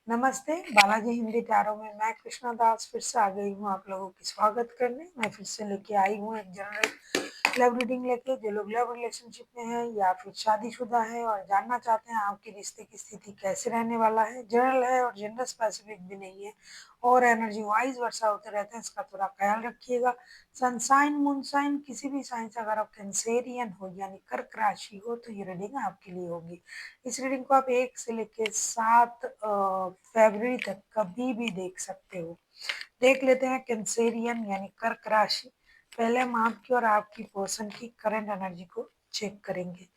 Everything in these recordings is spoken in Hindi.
नमस्ते, बालाजी हिंदी टैरो में मैं कृष्णा दास फिर से आ गई हूँ आप लोगों की स्वागत करने। मैं फिर से लेके आई हूँ एक जनरल लव रीडिंग लेके। जो लोग लव रिलेशनशिप में हैं या फिर शादीशुदा हैं और जानना चाहते हैं आपके रिश्ते की स्थिति कैसे रहने वाला है, जनरल है और जेंडर स्पेसिफिक भी नहीं है और एनर्जी वाइज वर्षा होते रहते हैं, इसका थोड़ा ख्याल रखिएगा। सनसाइन मूनसाइन किसी भी साइन से अगर आप कैंसेरियन हो यानी कर्क राशि हो तो ये रीडिंग आपके लिए होगी। इस रीडिंग को आप 1 से लेके 7 फरवरी तक कभी भी देख सकते हो। देख लेते हैं कैंसेरियन यानी कर्क राशि। पहले हम आपकी और आपकी पर्सन की करंट एनर्जी को चेक करेंगे।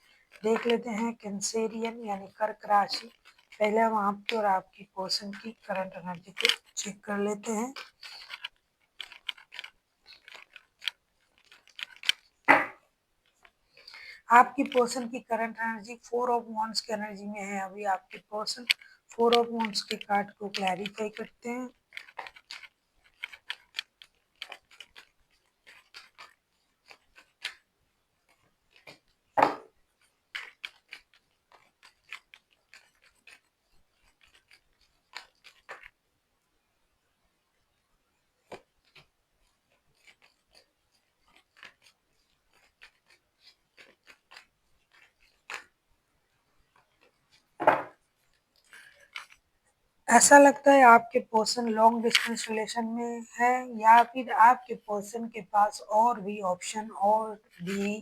देख लेते हैं कैंसेरियन यानी कर्क राशि। पहले हम आपकी और आपकी पर्सन की करंट एनर्जी को चेक कर लेते हैं। आपकी पर्सन की करंट एनर्जी 4 ऑफ वांड्स की एनर्जी में है। अभी आपके पर्सन 4 ऑफ वांड्स के कार्ड को क्लैरिफाई करते हैं। ऐसा लगता है आपके पर्सन लॉन्ग डिस्टेंस रिलेशन में है या फिर आपके पर्सन के पास और भी ऑप्शन और भी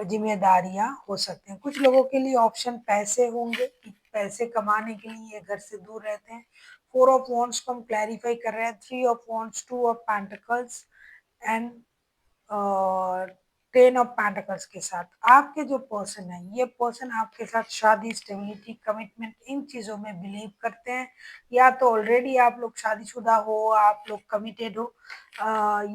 जिम्मेदारियां हो सकते हैं। कुछ लोगों के लिए ऑप्शन पैसे होंगे कि पैसे कमाने के लिए ये घर से दूर रहते हैं। 4 ऑफ वांड्स को हम क्लैरिफाई कर रहे हैं। 3 of wands, 2 of pentacles and और 10 ऑफ पेंटिकल्स के साथ आपके जो पर्सन है, ये पर्सन आपके साथ शादी, स्टेबिलिटी, कमिटमेंट इन चीज़ों में बिलीव करते हैं। या तो ऑलरेडी आप लोग शादीशुदा हो, आप लोग कमिटेड हो,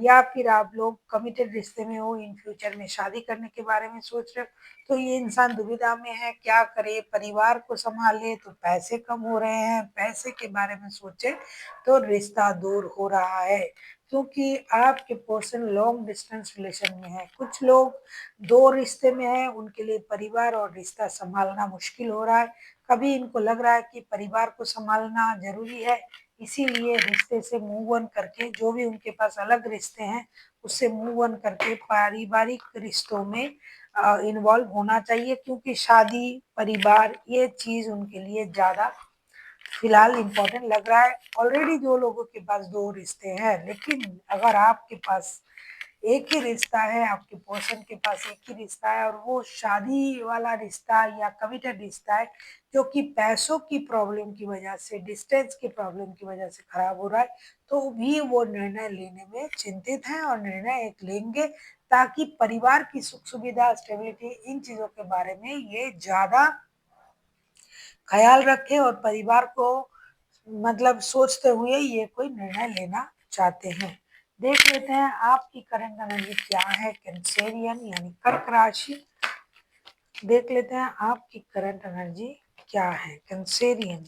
या फिर आप लोग कमिटेड रिश्ते में हो, इन फ्यूचर में शादी करने के बारे में सोच रहे हो। तो ये इंसान दुविधा में है, क्या करे, परिवार को संभाले तो पैसे कम हो रहे हैं, पैसे के बारे में सोचे तो रिश्ता दूर हो रहा है क्योंकि आपके पर्सन लॉन्ग डिस्टेंस रिलेशन में है। कुछ लोग 2 रिश्ते में हैं, उनके लिए परिवार और रिश्ता संभालना मुश्किल हो रहा है। कभी इनको लग रहा है कि परिवार को संभालना ज़रूरी है, इसीलिए रिश्ते से मूव ऑन करके जो भी उनके पास अलग रिश्ते हैं, उससे मूव ऑन करके पारिवारिक रिश्तों में इन्वॉल्व होना चाहिए क्योंकि शादी, परिवार ये चीज़ उनके लिए ज़्यादा फिलहाल इम्पोर्टेंट लग रहा है। ऑलरेडी जो लोगों के पास 2 रिश्ते हैं, लेकिन अगर आपके पास एक ही रिश्ता है, आपके पर्सन के पास एक ही रिश्ता है और वो शादी वाला रिश्ता या कमिटेड रिश्ता है जो कि पैसों की प्रॉब्लम की वजह से, डिस्टेंस की प्रॉब्लम की वजह से खराब हो रहा है, तो भी वो निर्णय लेने में चिंतित हैं और निर्णय एक लेंगे ताकि परिवार की सुख सुविधा, स्टेबिलिटी इन चीज़ों के बारे में ये ज़्यादा ख्याल रखें और परिवार को मतलब सोचते हुए ये कोई निर्णय लेना चाहते हैं। देख लेते हैं आपकी करंट एनर्जी क्या है कैंसेरियन यानी कर्क राशि। देख लेते हैं आपकी करंट एनर्जी क्या है कैंसेरियन।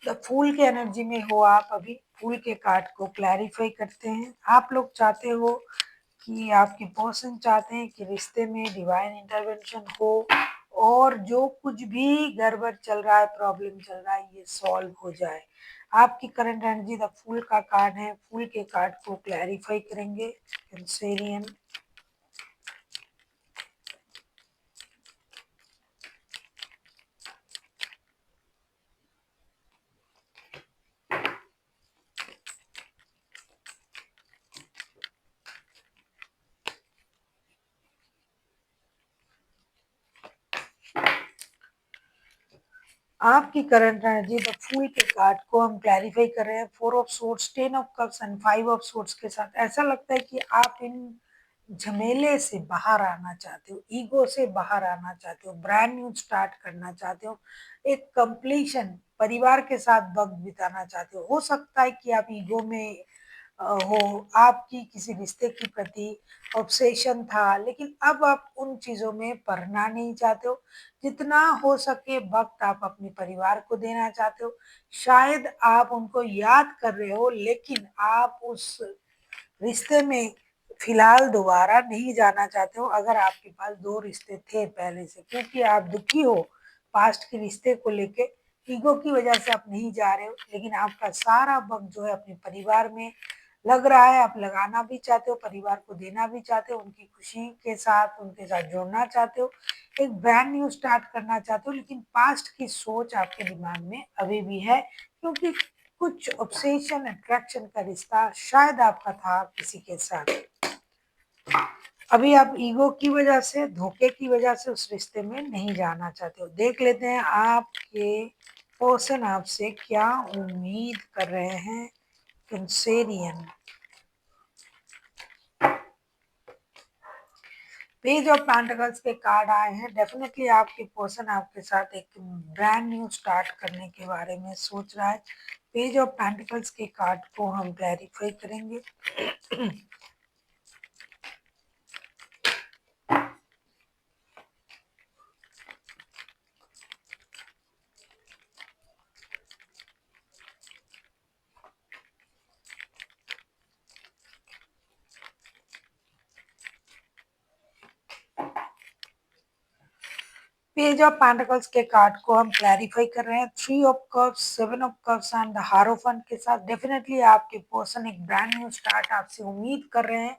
द फूल के एनर्जी में हो आप अभी। फूल के कार्ड को क्लैरिफाई करते हैं। आप लोग चाहते हो कि आपके पर्सन चाहते हैं कि रिश्ते में डिवाइन इंटरवेंशन हो और जो कुछ भी गड़बड़ चल रहा है, प्रॉब्लम चल रहा है, ये सॉल्व हो जाए। आपकी करंट एनर्जी द फूल का कार्ड है। फूल के कार्ड को क्लैरिफाई करेंगे कैंसेरियन। आपकी करंट एनर्जी द फूल के कार्ड को हम क्लैरिफाई कर रहे हैं 4 of swords, 10 of cups and 5 of swords के साथ। ऐसा लगता है कि आप इन झमेले से बाहर आना चाहते हो, ईगो से बाहर आना चाहते हो, ब्रांड न्यू स्टार्ट करना चाहते हो, एक कंप्लीशन परिवार के साथ वक्त बिताना चाहते हो सकता है कि आप ईगो में हो, आपकी किसी रिश्ते के प्रति ऑब्सेशन था, लेकिन अब आप उन चीज़ों में पड़ना नहीं चाहते हो। जितना हो सके वक़्त आप अपने परिवार को देना चाहते हो। शायद आप उनको याद कर रहे हो, लेकिन आप उस रिश्ते में फिलहाल दोबारा नहीं जाना चाहते हो। अगर आपके पास 2 रिश्ते थे पहले से, क्योंकि आप दुखी हो पास्ट के रिश्ते को लेके, ईगो की वजह से आप नहीं जा रहे हो, लेकिन आपका सारा वक़्त जो है अपने परिवार में लग रहा है। आप लगाना भी चाहते हो, परिवार को देना भी चाहते हो, उनकी खुशी के साथ उनके साथ जुड़ना चाहते हो, एक ब्रांड न्यू स्टार्ट करना चाहते हो, लेकिन पास्ट की सोच आपके दिमाग में अभी भी है, क्योंकि कुछ ऑब्सेशन अट्रैक्शन का रिश्ता शायद आपका था किसी के साथ। अभी आप ईगो की वजह से, धोखे की वजह से उस रिश्ते में नहीं जाना चाहते हो। देख लेते हैं आपके पर्सन आपसे क्या उम्मीद कर रहे हैं। कैंसेरियन, पेज ऑफ पेंटिकल्स के कार्ड आए हैं। डेफिनेटली आपके पर्सन आपके साथ एक ब्रांड न्यू स्टार्ट करने के बारे में सोच रहा है। पेज ऑफ पेंटिकल्स के कार्ड को हम क्लैरिफाई करेंगे। पेज ऑफ पेंटिकल्स के कार्ड को हम क्लैरिफाई कर रहे हैं। 3 of cups, 7 of cups and the हारोफेंट के साथ डेफिनेटली आपके पर्सन एक ब्रांड न्यू स्टार्ट आपसे उम्मीद कर रहे हैं।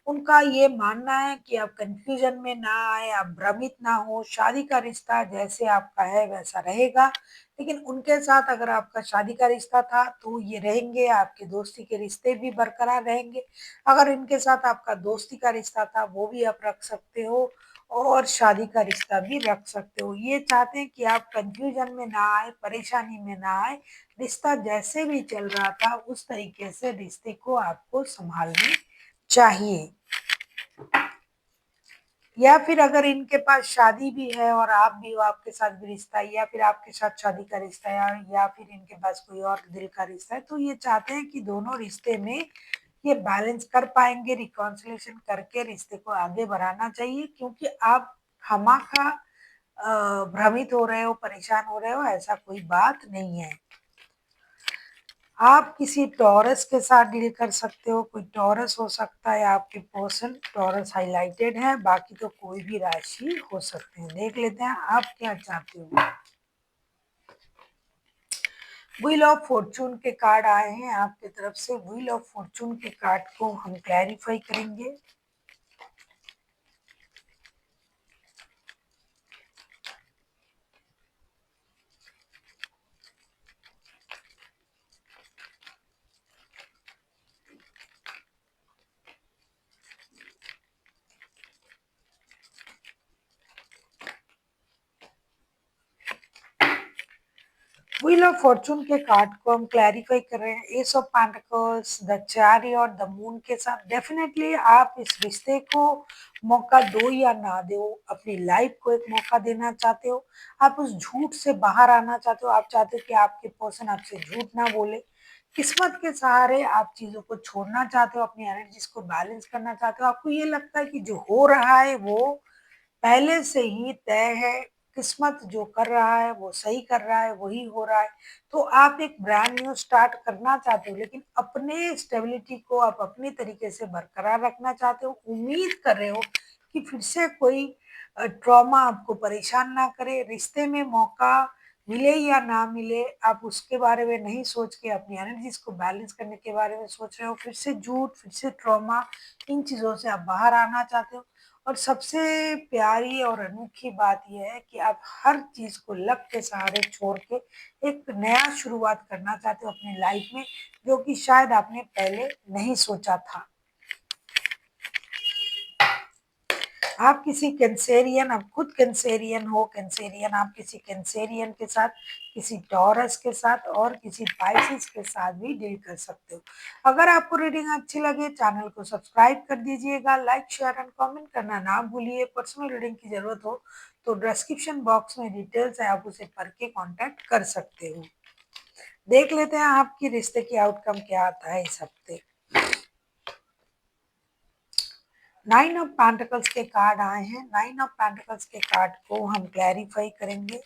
उनका ये मानना है कि आप कंफ्यूजन में ना आए, आप भ्रमित ना हो, शादी का रिश्ता जैसे आपका है वैसा रहेगा। लेकिन उनके साथ अगर आपका शादी का रिश्ता था तो ये रहेंगे, आपके दोस्ती के रिश्ते भी बरकरार रहेंगे। अगर इनके साथ आपका दोस्ती का रिश्ता था वो भी आप रख सकते हो, और शादी का रिश्ता भी रख सकते हो। ये चाहते हैं कि आप कंफ्यूजन में ना आए, परेशानी में ना आए। रिश्ता जैसे भी चल रहा था उस तरीके से रिश्ते को आपको संभालने चाहिए। या फिर अगर इनके पास शादी भी है और आप भी हो, आपके साथ भी रिश्ता है, या फिर आपके साथ शादी का रिश्ता है, या फिर इनके पास कोई और दिल का रिश्ता है, तो ये चाहते हैं कि दोनों रिश्ते में ये बैलेंस कर पाएंगे, रिकॉन्सिलेशन करके रिश्ते को आगे बढ़ाना चाहिए। क्योंकि आप खामखा भ्रमित हो रहे हो, परेशान हो रहे हो, ऐसा कोई बात नहीं है। आप किसी टॉरस के साथ डील कर सकते हो, कोई टॉरस हो सकता है आपके पर्सन, टॉरस हाइलाइटेड है, बाकी तो कोई भी राशि हो सकते हैं। देख लेते हैं आप क्या चाहते हो। व्हील ऑफ फॉर्चून के कार्ड आए हैं आपकी तरफ से। व्हील ऑफ फॉर्चून के कार्ड को हम क्लैरिफाई करेंगे। व्हील ऑफ फॉर्चून के कार्ड को हम क्लैरिफाई कर रहे हैं। S of pentacles, the chariot, the moon के साथ डेफिनेटली आप इस रिश्ते को मौका दो या ना दो, अपनी लाइफ को एक मौका देना चाहते हो। आप उस झूठ से बाहर आना चाहते हो। आप चाहते हो कि आपके पर्सन आपसे झूठ ना बोले। किस्मत के सहारे आप चीजों को छोड़ना चाहते हो, अपनी एनर्जीज को बैलेंस करना चाहते हो। आपको ये लगता है कि जो हो रहा है वो पहले से ही तय है, किस्मत जो कर रहा है वो सही कर रहा है, वही हो रहा है। तो आप एक ब्रांड न्यू स्टार्ट करना चाहते हो, लेकिन अपने स्टेबिलिटी को आप अपनी तरीके से बरकरार रखना चाहते हो। उम्मीद कर रहे हो कि फिर से कोई ट्रॉमा आपको परेशान ना करे। रिश्ते में मौका मिले या ना मिले, आप उसके बारे में नहीं सोच के अपनी एनर्जीज को बैलेंस करने के बारे में सोच रहे हो। फिर से झूठ, फिर से ट्रॉमा, इन चीज़ों से आप बाहर आना चाहते हो। और सबसे प्यारी और अनोखी बात यह है कि आप हर चीज़ को लक के सहारे छोड़ के एक नया शुरुआत करना चाहते हो अपनी लाइफ में, जो कि शायद आपने पहले नहीं सोचा था। आप किसी कैंसेरियन, आप खुद कैंसेरियन हो, कैंसेरियन आप किसी कैंसेरियन के साथ, किसी टॉरस के साथ और किसी पाइसिस के साथ भी डील कर सकते हो। अगर आपको रीडिंग अच्छी लगे चैनल को सब्सक्राइब कर दीजिएगा, लाइक शेयर एंड कमेंट करना ना भूलिए। पर्सनल रीडिंग की जरूरत हो तो डिस्क्रिप्शन बॉक्स में डिटेल्स है, आप उसे पढ़ के कॉन्टैक्ट कर सकते हो। देख लेते हैं आपकी रिश्ते की आउटकम क्या आता है इस हफ्ते। नाइन ऑफ पेंटिकल्स के कार्ड आए हैं। नाइन ऑफ पेंटिकल्स के कार्ड को हम क्लैरिफाई करेंगे।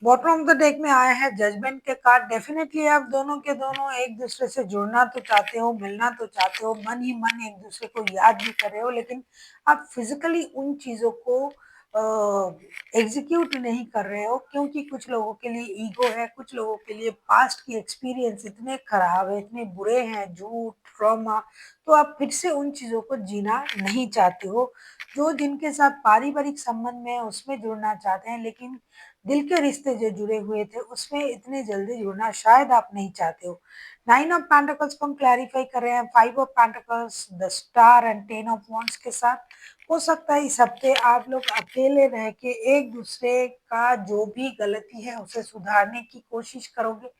बॉटम ऑफ द डेक में आया है जजमेंट के कार्ड। डेफिनेटली आप दोनों के दोनों एक दूसरे से जुड़ना तो चाहते हो, मिलना तो चाहते हो, मन ही मन एक दूसरे को याद भी कर रहे हो, लेकिन आप फिजिकली उन चीजों को एग्जीक्यूट नहीं कर रहे हो, क्योंकि कुछ लोगों के लिए ईगो है, कुछ लोगों के लिए पास्ट की एक्सपीरियंस इतने खराब है, इतने बुरे हैं, झूठ, ट्रॉमा, तो आप फिर से उन चीजों को जीना नहीं चाहते हो। जो जिनके साथ पारिवारिक संबंध में है उसमें जुड़ना चाहते हैं, लेकिन दिल के रिश्ते जो जुड़े हुए थे उसमें इतने जल्दी जुड़ना शायद आप नहीं चाहते हो। नाइन ऑफ पेंटिकल्स को हम क्लैरिफाई कर रहे हैं five of pentacles, the star and ten of wands के साथ। हो सकता है इस हफ्ते आप लोग अकेले रह के एक दूसरे का जो भी गलती है उसे सुधारने की कोशिश करोगे।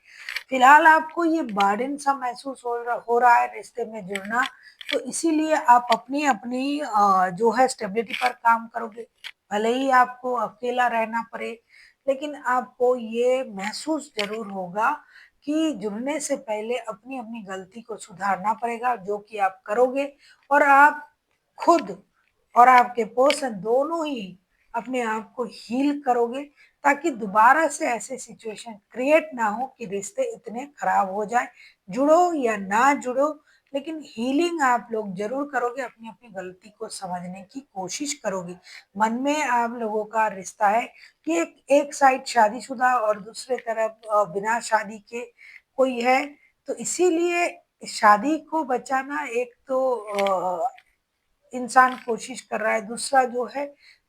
फिलहाल आपको ये बर्डन सा महसूस हो रहा है रिश्ते में जुड़ना, तो इसीलिए आप अपनी अपनी जो है स्टेबिलिटी पर काम करोगे। भले ही आपको अकेला रहना पड़े, लेकिन आपको ये महसूस ज़रूर होगा कि जुड़ने से पहले अपनी-अपनी गलती को सुधारना पड़ेगा, जो कि आप करोगे, और आप खुद और आपके पर्सन दोनों ही अपने आप को हील करोगे, ताकि दोबारा से ऐसे सिचुएशन क्रिएट ना हो कि रिश्ते इतने खराब हो जाए। जुड़ो या ना जुड़ो, लेकिन हीलिंग आप लोग ज़रूर करोगे, अपनी-अपनी गलती को समझने की कोशिश करोगे। मन में आप लोगों का रिश्ता है कि एक साइड शादीशुदा और दूसरे तरफ बिना शादी के कोई है, तो इसीलिए शादी को बचाना एक तो इंसान कोशिश कर रहा है, दूसरा जो है,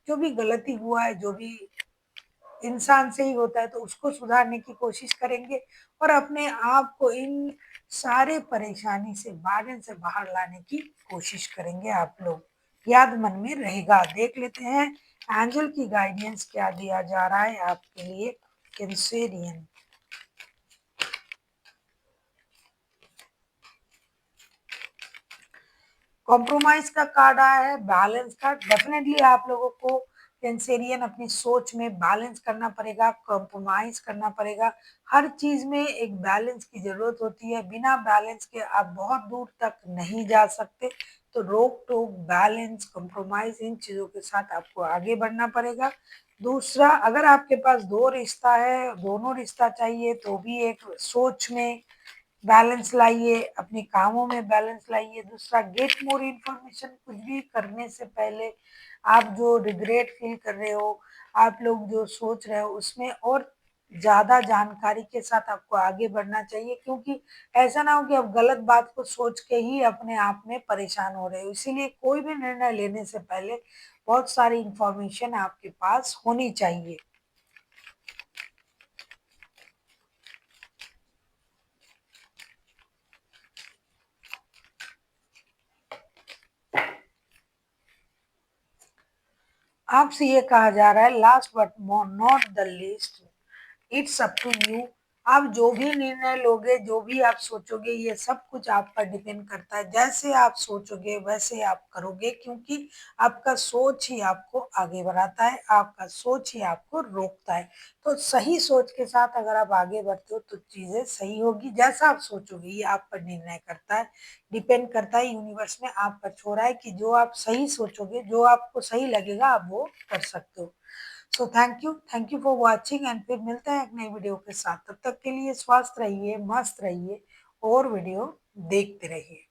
जो भी गलती हुआ है, जो भी इंसान से ही होता है, तो उसको सुधारने की कोशिश करेंगे और अपने आप को इन सारे परेशानी से, बाधन से बाहर लाने की कोशिश करेंगे आप लोग। याद मन में रहेगा। देख लेते हैं एंजल की गाइडेंस क्या दिया जा रहा है आपके लिए कैंसेरियन। कॉम्प्रोमाइज का कार्ड आया है, बैलेंस का। डेफिनेटली आप लोगों को कैंसेरियन अपनी सोच में बैलेंस करना पड़ेगा, कॉम्प्रोमाइज करना पड़ेगा। हर चीज में एक बैलेंस की जरूरत होती है, बिना बैलेंस के आप बहुत दूर तक नहीं जा सकते। तो रोक टोक, बैलेंस, कॉम्प्रोमाइज, इन चीजों के साथ आपको आगे बढ़ना पड़ेगा। दूसरा, अगर आपके पास दो रिश्ता है, दोनों रिश्ता चाहिए, तो भी एक सोच में बैलेंस लाइए, अपने कामों में बैलेंस लाइए। दूसरा, गेट मोर इन्फॉर्मेशन। कुछ भी करने से पहले आप जो रिग्रेट फील कर रहे हो, आप लोग जो सोच रहे हो, उसमें और ज़्यादा जानकारी के साथ आपको आगे बढ़ना चाहिए, क्योंकि ऐसा ना हो कि आप गलत बात को सोच के ही अपने आप में परेशान हो रहे हो। इसीलिए कोई भी निर्णय लेने से पहले बहुत सारी इन्फॉर्मेशन आपके पास होनी चाहिए। आपसे ये कहा जा रहा है, last but not the least, it's up to you. आप जो भी निर्णय लोगे, जो भी आप सोचोगे, ये सब कुछ आप पर डिपेंड करता है। जैसे आप सोचोगे वैसे आप करोगे, क्योंकि आपका सोच ही आपको आगे बढ़ाता है, आपका सोच ही आपको रोकता है। तो सही सोच के साथ अगर आप आगे बढ़ते हो तो चीजें सही होगी। जैसा आप सोचोगे ये आप पर निर्णय करता है, डिपेंड करता है। यूनिवर्स ने आप पर छोड़ा है कि जो आप सही सोचोगे, जो आपको सही लगेगा, आप वो कर सकते हो। So thank you for watching, and फिर मिलते हैं एक नई वीडियो के साथ। तब तक के लिए स्वस्थ रहिए, मस्त रहिए और वीडियो देखते रहिए।